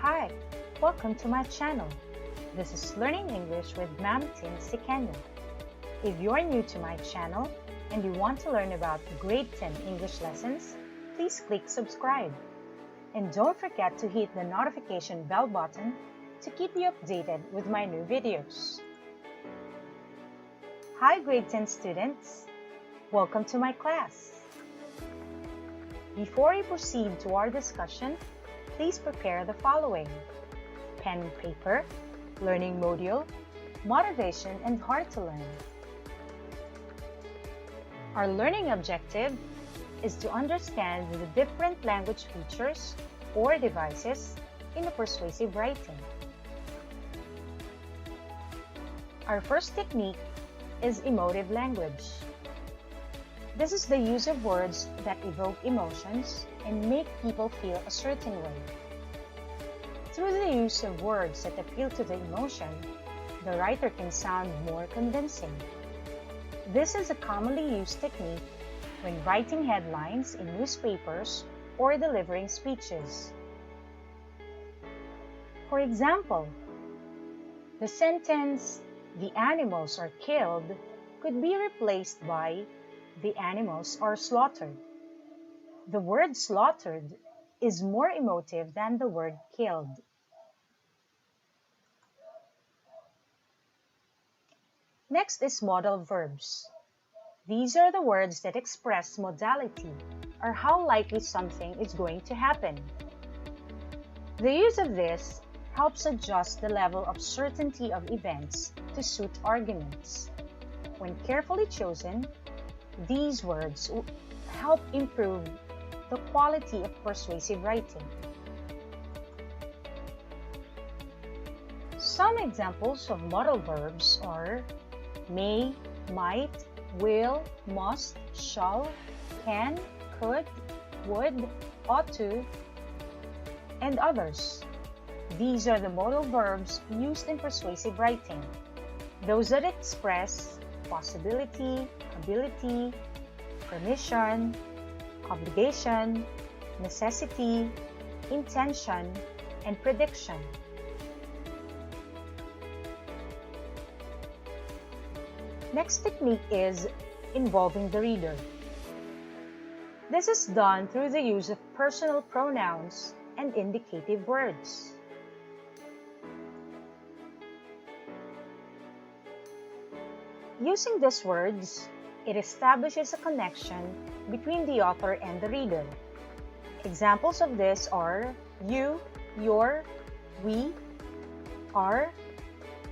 Hi, welcome to my channel. This is Learning English with Ma'am Tinz. If you're new to my channel and you want to learn about grade 10 English lessons, please click subscribe. And don't forget to hit the notification bell button to keep you updated with my new videos. Hi grade 10 students, welcome to my class. Before we proceed to our discussion, please prepare the following: pen and paper, learning module, motivation, and hard to learn. Our learning objective is to understand the different language features or devices in a persuasive writing. Our first technique is emotive language. This is the use of words that evoke emotions and make people feel a certain way. Through the use of words that appeal to the emotion, the writer can sound more convincing. This is a commonly used technique when writing headlines in newspapers or delivering speeches. For example, the sentence, "The animals are killed," could be replaced by "The animals are slaughtered." The word slaughtered is more emotive than the word killed. Next is modal verbs. These are the words that express modality, or how likely something is going to happen. The use of this helps adjust the level of certainty of events to suit arguments. When carefully chosen, these words help improve the quality of persuasive writing. Some examples of modal verbs are may, might, will, must, shall, can, could, would, ought to, and others. These are the modal verbs used in persuasive writing, those that express possibility, ability, permission, obligation, necessity, intention, and prediction. Next technique is involving the reader. This is done through the use of personal pronouns and indicative words. Using these words, it establishes a connection between the author and the reader. Examples of this are you, your, we, are,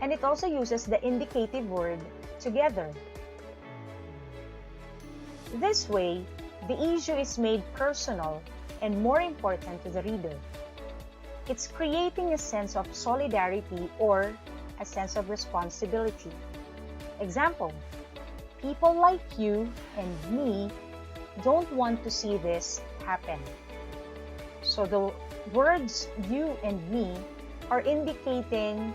and it also uses the indicative word together. This way, the issue is made personal and more important to the reader. It's creating a sense of solidarity or a sense of responsibility. Example: people like you and me don't want to see this happen. So the words you and me are indicating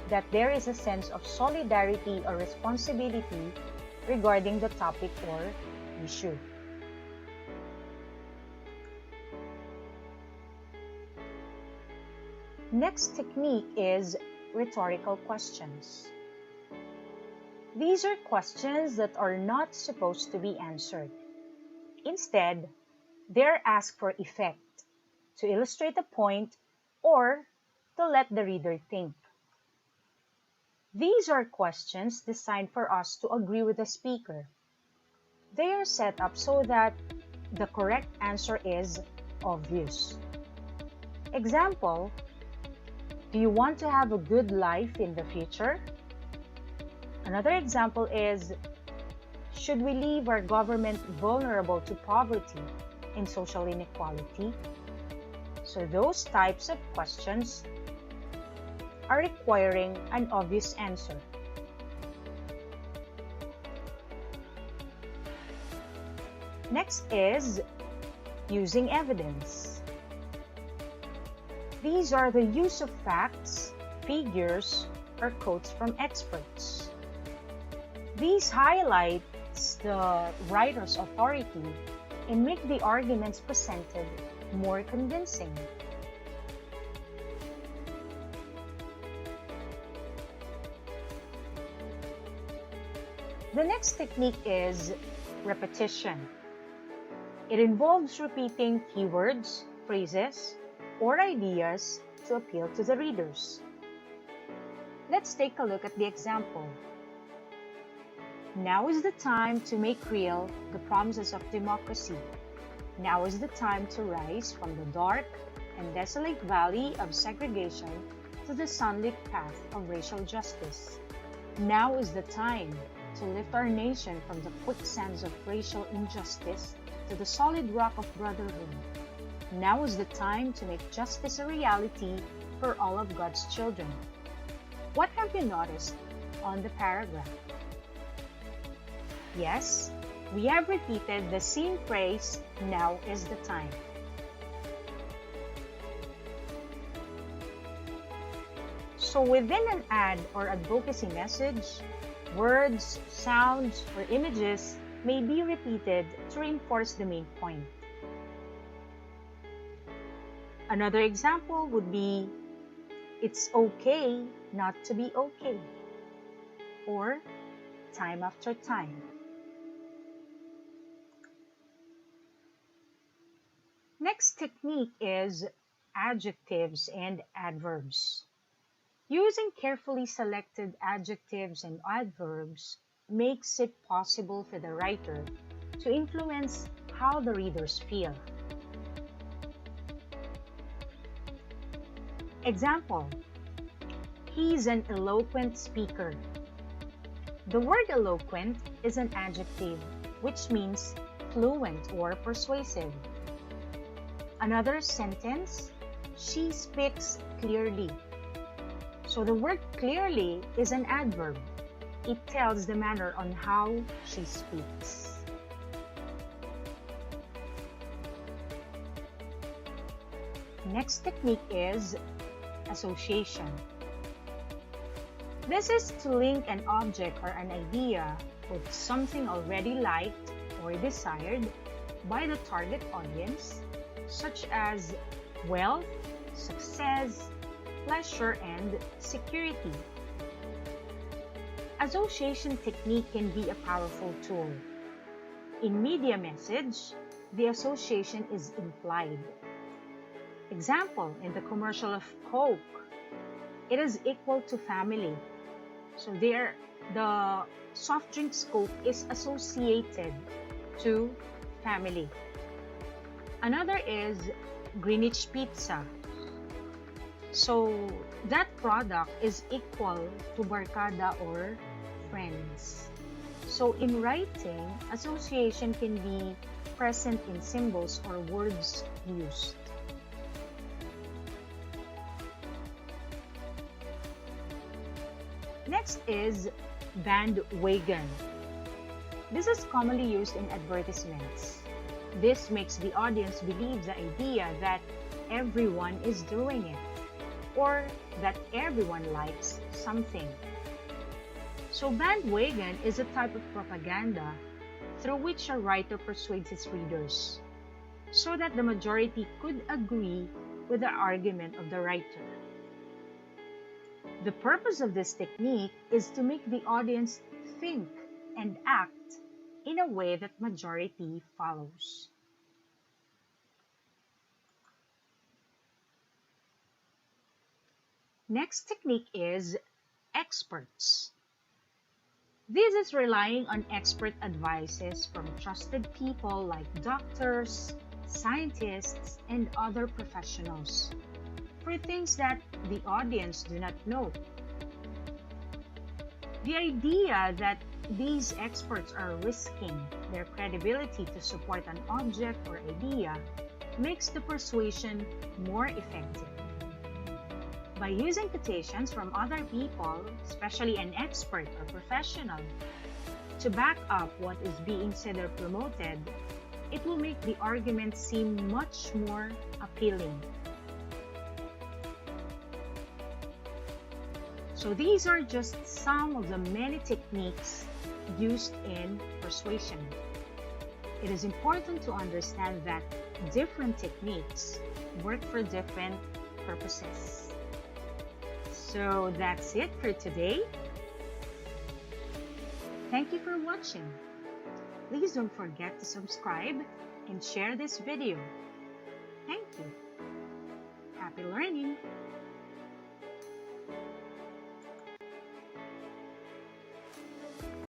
that there is a sense of solidarity or responsibility regarding the topic or issue. Next technique is rhetorical questions. These are questions that are not supposed to be answered. Instead, they're asked for effect, to illustrate a point, or to let the reader think. These are questions designed for us to agree with the speaker. They are set up so that the correct answer is obvious. Example: do you want to have a good life in the future? Another example is, should we leave our government vulnerable to poverty and social inequality? So those types of questions are requiring an obvious answer. Next is using evidence. These are the use of facts, figures, or quotes from experts. These highlights the writer's authority and make the arguments presented more convincing. The next technique is repetition. It involves repeating keywords, phrases, or ideas to appeal to the readers. Let's take a look at the example. Now is the time to make real the promises of democracy. Now is the time to rise from the dark and desolate valley of segregation to the sunlit path of racial justice. Now is the time to lift our nation from the quicksands of racial injustice to the solid rock of brotherhood. Now is the time to make justice a reality for all of God's children. What have you noticed on the paragraph? Yes, we have repeated the same phrase, now is the time. So within an ad or advocacy message, words, sounds, or images may be repeated to reinforce the main point. Another example would be, it's okay not to be okay, or time after time. Next technique is adjectives and adverbs. Using carefully selected adjectives and adverbs makes it possible for the writer to influence how the readers feel. Example, he's an eloquent speaker. The word eloquent is an adjective, which means fluent or persuasive. Another sentence, she speaks clearly. So the word clearly is an adverb. It tells the manner on how she speaks. Next technique is association. This is to link an object or an idea with something already liked or desired by the target audience, such as wealth, success, pleasure, and security. Association technique can be a powerful tool. In media message, the association is implied. Example, in the commercial of Coke, it is equal to family. So there, the soft drinks Coke is associated to family. Another is Greenwich Pizza. So that product is equal to barkada or friends. So in writing, association can be present in symbols or words used. Next is bandwagon. This is commonly used in advertisements. This makes the audience believe the idea that everyone is doing it, or that everyone likes something. So bandwagon is a type of propaganda through which a writer persuades his readers, so that the majority could agree with the argument of the writer. The purpose of this technique is to make the audience think and act in a way that majority follows. Next technique is experts. This is relying on expert advices from trusted people like doctors, scientists, and other professionals for things that the audience do not know. The idea that these experts are risking their credibility to support an object or idea makes the persuasion more effective. By using quotations from other people, especially an expert or professional, to back up what is being said or promoted, it will make the argument seem much more appealing. So these are just some of the many techniques used in persuasion. It is important to understand that different techniques work for different purposes. So that's it for today. Thank you for watching. Please don't forget to subscribe and share this video. Thank you. Happy learning!